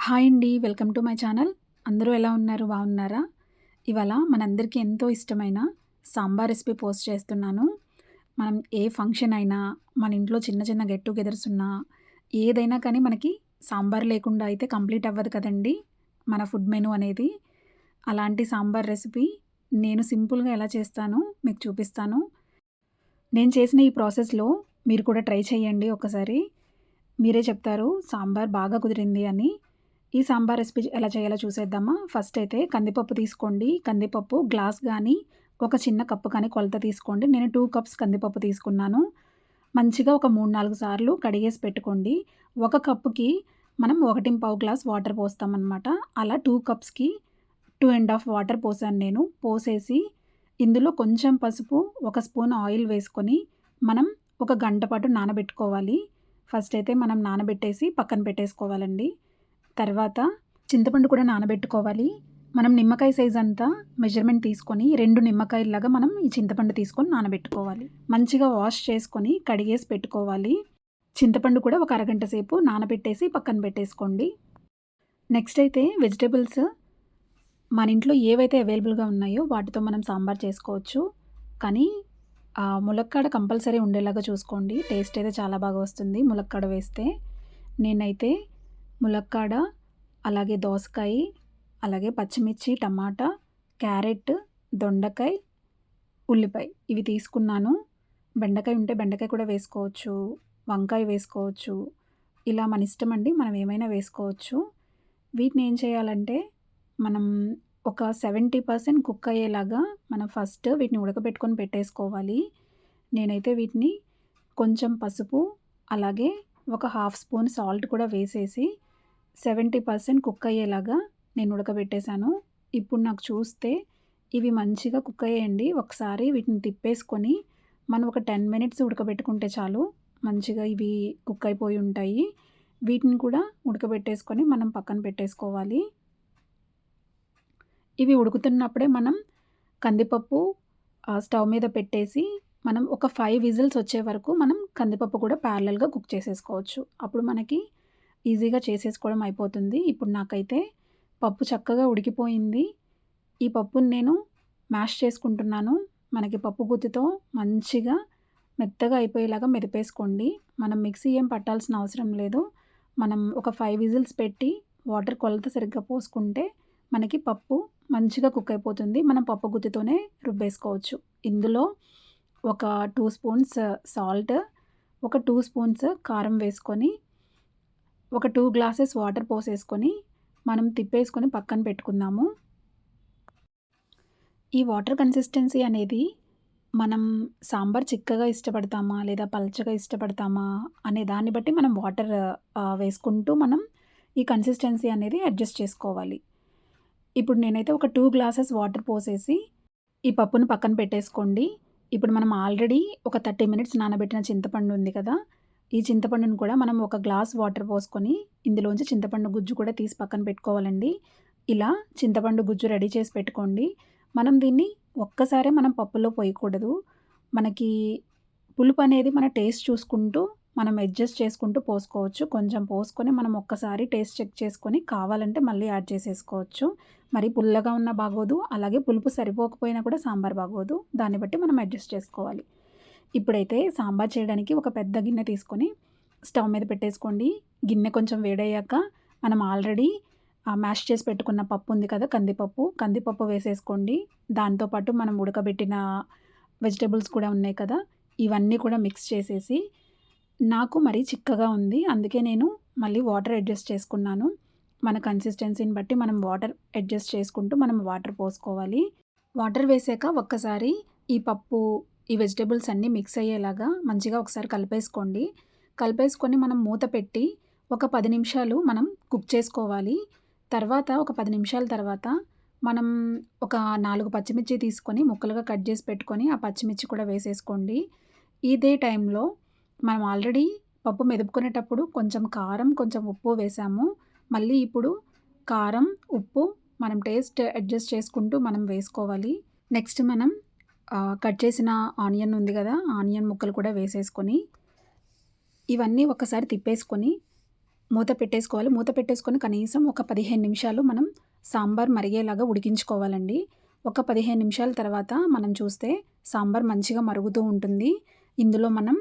Hi అండి. Welcome to my channel. అందరూ ఎలా ఉన్నారు? బాగున్నారా? ఇవాళ మనందరికీ ఎంతో ఇష్టమైన సాంబార్ రెసిపీ పోస్ట్ చేస్తున్నాను. మనం ఏ ఫంక్షన్ అయినా, మన ఇంట్లో చిన్న చిన్న గెట్ టుగెదర్స్ ఉన్నా, ఏదైనా కానీ మనకి సాంబార్ లేకుండా అయితే కంప్లీట్ అవ్వదు కదండీ! మన ఫుడ్ మెనూ అనేది. అలాంటి సాంబార్ రెసిపీ నేను సింపుల్‌గా ఎలా చేస్తానో మీకు చూపిస్తాను. నేను చేసిన ఈ ప్రాసెస్‌లో మీరు కూడా ట్రై చేయండి ఒకసారి. మీరే చెప్తారు సాంబార్ బాగా కుదిరింది అని. ఈ సాంబార్ రెసిపీ ఎలా చేయాలో చూసేద్దామా? ఫస్ట్ అయితే కందిపప్పు తీసుకోండి. కందిపప్పు గ్లాస్ గానీ, ఒక చిన్న కప్పు కానీ కొలత తీసుకోండి. నేను 2 కప్స్ కందిపప్పు తీసుకున్నాను. మంచిగా ఒక 3, 4 సార్లు కడిగేసి పెట్టుకోండి. ఒక కప్పుకి మనం 1 గ్లాస్ వాటర్ పోస్తామనమాట. అలా 2 కప్స్‌కి 2 ½ వాటర్ పోసాను నేను. పోసేసి ఇందులో కొంచెం పసుపు, ఒక స్పూన్ ఆయిల్ వేసుకొని మనం ఒక గంట పాటు నానబెట్టుకోవాలి. ఫస్ట్ అయితే మనం నానబెట్టేసి పక్కన పెట్టేసుకోవాలండి. తర్వాత చింతపండు కూడా నానబెట్టుకోవాలి. మనం నిమ్మకాయ సైజ్ అంతా మెజర్‌మెంట్ తీసుకొని 2 నిమ్మకాయల్లాగా మనం ఈ చింతపండు తీసుకొని నానబెట్టుకోవాలి. మంచిగా వాష్ చేసుకొని కడిగేసి పెట్టుకోవాలి. చింతపండు కూడా ఒక అరగంట సేపు నానబెట్టేసి పక్కన పెట్టేసుకోండి. నెక్స్ట్ అయితే వెజిటబుల్స్ మన ఇంట్లో ఏవైతే అవైలబుల్‌గా ఉన్నాయో వాటితో మనం సాంబార్ చేసుకోవచ్చు. కానీ ములక్కాడ కంపల్సరీ ఉండేలాగా చూసుకోండి. టేస్ట్ అయితే చాలా బాగా వస్తుంది ములక్కాడ వేస్తే. నేనైతే ములక్కాడ, అలాగే దోసకాయ, అలాగే పచ్చిమిర్చి, టమాటా, క్యారెట్, దొండకాయ, ఉల్లిపాయ ఇవి తీసుకున్నాను. బెండకాయ ఉంటే బెండకాయ కూడా వేసుకోవచ్చు. వంకాయ వేసుకోవచ్చు. ఇలా మన ఇష్టమండి. మనం ఏమైనా వేసుకోవచ్చు. వీటిని ఏం చేయాలంటే మనం ఒక 70% కుక్ అయ్యేలాగా మనం ఫస్ట్ వీటిని ఉడకబెట్టుకొని పెట్టేసుకోవాలి. నేనైతే వీటిని కొంచెం పసుపు, అలాగే ఒక హాఫ్ స్పూన్ సాల్ట్ కూడా వేసేసి 70% కుక్ అయ్యేలాగా నేను ఉడకబెట్టేశాను. ఇప్పుడు నాకు చూస్తే ఇవి మంచిగా కుక్ అయ్యాయండి. ఒకసారి వీటిని తిప్పేసుకొని మనం ఒక 10 మినిట్స్ ఉడకబెట్టుకుంటే చాలు. మంచిగా ఇవి కుక్ అయిపోయి ఉంటాయి. వీటిని కూడా ఉడకబెట్టేసుకొని మనం పక్కన పెట్టేసుకోవాలి. ఇవి ఉడుకుతున్నప్పుడే మనం కందిపప్పు స్టవ్ మీద పెట్టేసి మనం ఒక 5 విజిల్స్ వచ్చే వరకు మనం కందిపప్పు కూడా ప్యారలల్‌గా కుక్ చేసేసుకోవచ్చు. అప్పుడు మనకి ఈజీగా చేసేసుకోవడం అయిపోతుంది. ఇప్పుడు నాకైతే పప్పు చక్కగా ఉడికిపోయింది. ఈ పప్పుని నేను మ్యాష్ చేసుకుంటున్నాను. మనకి పప్పు గుత్తితో మంచిగా మెత్తగా అయిపోయేలాగా మెదిపేసుకోండి. మనం మిక్సీ ఏం పట్టాల్సిన అవసరం లేదు. మనం ఒక 5 విజిల్స్ పెట్టి వాటర్ కొలత సరిగ్గా పోసుకుంటే మనకి పప్పు మంచిగా కుక్ అయిపోతుంది. మనం పప్పు గుత్తితోనే రుబ్బేసుకోవచ్చు. ఇందులో ఒక 2 స్పూన్స్ సాల్ట్, ఒక 2 స్పూన్స్ కారం వేసుకొని, ఒక 2 గ్లాసెస్ వాటర్ పోసేసుకొని, మనం తిప్పేసుకొని పక్కన పెట్టుకుందాము. ఈ వాటర్ కన్సిస్టెన్సీ అనేది మనం సాంబార్ చిక్కగా ఇష్టపడతామా? లేదా పల్చగా ఇష్టపడతామా? అనే దాన్ని బట్టి మనం వాటర్ వేసుకుంటూ మనం ఈ కన్సిస్టెన్సీ అనేది అడ్జస్ట్ చేసుకోవాలి. ఇప్పుడు నేనైతే ఒక 2 గ్లాసెస్ వాటర్ పోసేసి ఈ పప్పును పక్కన పెట్టేసుకోండి. ఇప్పుడు మనం ఆల్రెడీ ఒక 30 మినిట్స్ నానబెట్టిన చింతపండు ఉంది కదా! ఈ చింతపండుని కూడా మనం ఒక గ్లాస్ వాటర్ పోసుకొని ఇందులోంచి చింతపండు గుజ్జు కూడా తీసి పక్కన పెట్టుకోవాలండి. ఇలా చింతపండు గుజ్జు రెడీ చేసి పెట్టుకోండి. మనం దీన్ని ఒక్కసారే మనం పప్పులో పోయకూడదు. మనకి పులుపు అనేది మన టేస్ట్ చూసుకుంటూ మనం అడ్జస్ట్ చేసుకుంటూ పోసుకోవచ్చు. కొంచెం పోసుకొని మనం ఒక్కసారి టేస్ట్ చెక్ చేసుకొని కావాలంటే మళ్ళీ యాడ్ చేసేసుకోవచ్చు. మరి పుల్లగా ఉన్నా బాగోదు. అలాగే పులుపు సరిపోకపోయినా కూడా సాంబార్ బాగోదు. దాన్ని బట్టి మనం అడ్జస్ట్ చేసుకోవాలి. ఇప్పుడైతే సాంబార్ చేయడానికి ఒక పెద్ద గిన్నె తీసుకొని స్టవ్ మీద పెట్టేసుకోండి. గిన్నె కొంచెం వేడయ్యాక మనం ఆల్రెడీ మ్యాష్ చేసి పెట్టుకున్న పప్పు ఉంది కదా! కందిపప్పు, కందిపప్పు వేసేసుకోండి. దాంతో పాటు మనం ఉడకబెట్టిన వెజిటబుల్స్ కూడా ఉన్నాయి కదా! ఇవన్నీ కూడా మిక్స్ చేసేసి నాకు మరీ చిక్కగా ఉంది. అందుకే నేను మళ్ళీ వాటర్ అడ్జస్ట్ చేసుకున్నాను. మన కన్సిస్టెన్సీని బట్టి మనం వాటర్ అడ్జస్ట్ చేసుకుంటూ మనం వాటర్ పోసుకోవాలి. వాటర్ వేసాక ఒక్కసారి ఈ పప్పు, ఈ వెజిటబుల్స్ అన్నీ మిక్స్ అయ్యేలాగా మంచిగా ఒకసారి కలిపేసుకోండి. కలిపేసుకొని మనం మూత పెట్టి ఒక 10 నిమిషాలు మనం కుక్ చేసుకోవాలి. తర్వాత ఒక 10 నిమిషాల తర్వాత మనం ఒక 4 పచ్చిమిర్చి తీసుకొని ముక్కలుగా కట్ చేసి పెట్టుకొని ఆ పచ్చిమిర్చి కూడా వేసేసుకోండి. ఇదే టైంలో మనం ఆల్రెడీ పప్పు మెదుపుకునేటప్పుడు కొంచెం కారం, కొంచెం ఉప్పు వేసాము. మళ్ళీ ఇప్పుడు కారం, ఉప్పు మనం టేస్ట్ అడ్జస్ట్ చేసుకుంటూ మనం వేసుకోవాలి. నెక్స్ట్ మనం కట్ చేసిన ఆనియన్ ఉంది కదా! ఆనియన్ ముక్కలు కూడా వేసేసుకొని ఇవన్నీ ఒకసారి తిప్పేసుకొని మూత పెట్టేసుకోవాలి. మూత పెట్టేసుకొని కనీసం ఒక 15 నిమిషాలు మనం సాంబార్ మరిగేలాగా ఉడికించుకోవాలండి. ఒక 15 నిమిషాల తర్వాత మనం చూస్తే సాంబార్ మంచిగా మరుగుతూ ఉంటుంది. ఇందులో మనం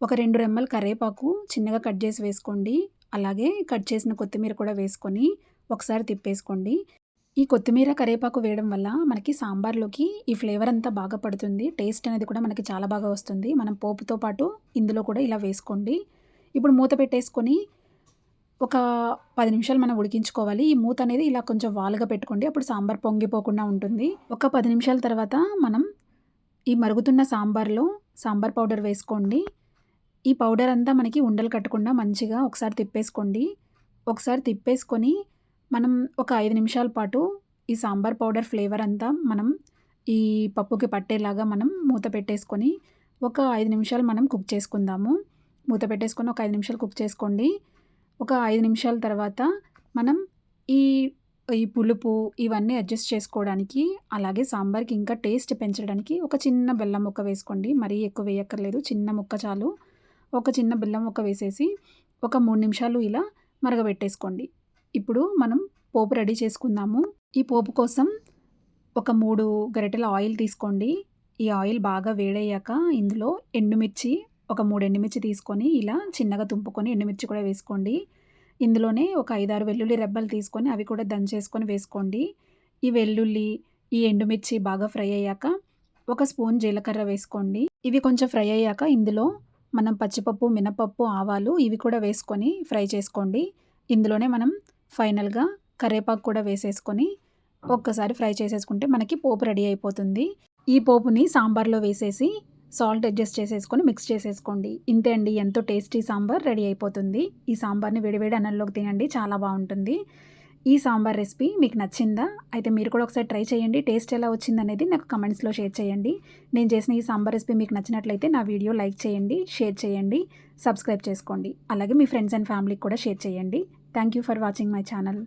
ఒక 2 రెమ్మలు కరివేపాకు చిన్నగా కట్ చేసి వేసుకోండి. అలాగే కట్ చేసిన కొత్తిమీర కూడా వేసుకొని ఒకసారి తిప్పేసుకోండి. ఈ కొత్తిమీర, కరివేపాకు వేయడం వల్ల మనకి సాంబార్‌లోకి ఈ ఫ్లేవర్ అంతా బాగా పడుతుంది. టేస్ట్ అనేది కూడా మనకి చాలా బాగా వస్తుంది. మనం పోపుతో పాటు ఇందులో కూడా ఇలా వేసుకోండి. ఇప్పుడు మూత పెట్టేసుకొని ఒక 10 నిమిషాలు మనం ఉడికించుకోవాలి. ఈ మూత అనేది ఇలా కొంచెం వాలుగా పెట్టుకోండి. అప్పుడు సాంబార్ పొంగిపోకుండా ఉంటుంది. ఒక 10 నిమిషాల తర్వాత మనం ఈ మరుగుతున్న సాంబార్‌లో సాంబార్ పౌడర్ వేసుకోండి. ఈ పౌడర్ అంతా మనకి ఉండలు కట్టకుండా మంచిగా ఒకసారి తిప్పేసుకోండి. ఒకసారి తిప్పేసుకొని మనం ఒక 5 నిమిషాల పాటు ఈ సాంబార్ పౌడర్ ఫ్లేవర్ అంతా మనం ఈ పప్పుకి పట్టేలాగా మనం మూత పెట్టేసుకొని ఒక 5 నిమిషాలు మనం కుక్ చేసుకుందాము. మూత పెట్టేసుకొని ఒక 5 నిమిషాలు కుక్ చేసుకోండి. ఒక 5 నిమిషాల తర్వాత మనం ఈ ఈ పులుపు ఇవన్నీ అడ్జస్ట్ చేసుకోవడానికి, అలాగే సాంబార్‌కి ఇంకా టేస్ట్ పెంచడానికి ఒక చిన్న బెల్లం ముక్క వేసుకోండి. మరీ ఎక్కువ వేయక్కర్లేదు. చిన్న ముక్క చాలు. ఒక చిన్న బెల్లం ముక్క వేసేసి ఒక 3 నిమిషాలు ఇలా మరగబెట్టేసుకోండి. ఇప్పుడు మనం పోపు రెడీ చేసుకుందాము. ఈ పోపు కోసం ఒక 3 గరిటెల ఆయిల్ తీసుకోండి. ఈ ఆయిల్ బాగా వేడయ్యాక ఇందులో ఎండుమిర్చి ఒక 3 ఎండుమిర్చి తీసుకొని ఇలా చిన్నగా తుంపుకొని ఎండుమిర్చి కూడా వేసుకోండి. ఇందులోనే ఒక 5, 6 వెల్లుల్లి రెబ్బలు తీసుకొని అవి కూడా దంచేసుకొని వేసుకోండి. ఈ వెల్లుల్లి, ఈ ఎండుమిర్చి బాగా ఫ్రై అయ్యాక ఒక స్పూన్ జీలకర్ర వేసుకోండి. ఇవి కొంచెం ఫ్రై అయ్యాక ఇందులో మనం పచ్చిపప్పు, మినపప్పు, ఆవాలు ఇవి కూడా వేసుకొని ఫ్రై చేసుకోండి. ఇందులోనే మనం ఫైనల్‌గా కరివేపాకు కూడా వేసేసుకొని ఒక్కసారి ఫ్రై చేసేసుకుంటే మనకి పోపు రెడీ అయిపోతుంది. ఈ పోపుని సాంబార్‌లో వేసేసి సాల్ట్ అడ్జస్ట్ చేసేసుకొని మిక్స్ చేసేసుకోండి. ఇంతే అండి, ఎంతో టేస్టీ సాంబార్ రెడీ అయిపోతుంది. ఈ సాంబార్‌ని వేడివేడి అన్నంలోకి తినండి, చాలా బావుంటుంది. ఈ సాంబార్ రెసిపీ మీకు నచ్చిందా? అయితే మీరు కూడా ఒకసారి ట్రై చేయండి. టేస్ట్ ఎలా వచ్చిందనేది నాకు కమెంట్స్‌లో షేర్ చేయండి. నేను చేసిన ఈ సాంబార్ రెసిపీ మీకు నచ్చినట్లయితే నా వీడియో లైక్ చేయండి, షేర్ చేయండి, సబ్స్క్రైబ్ చేసుకోండి. అలాగే మీ ఫ్రెండ్స్ అండ్ ఫ్యామిలీకి కూడా షేర్ చేయండి. Thank you for watching my channel.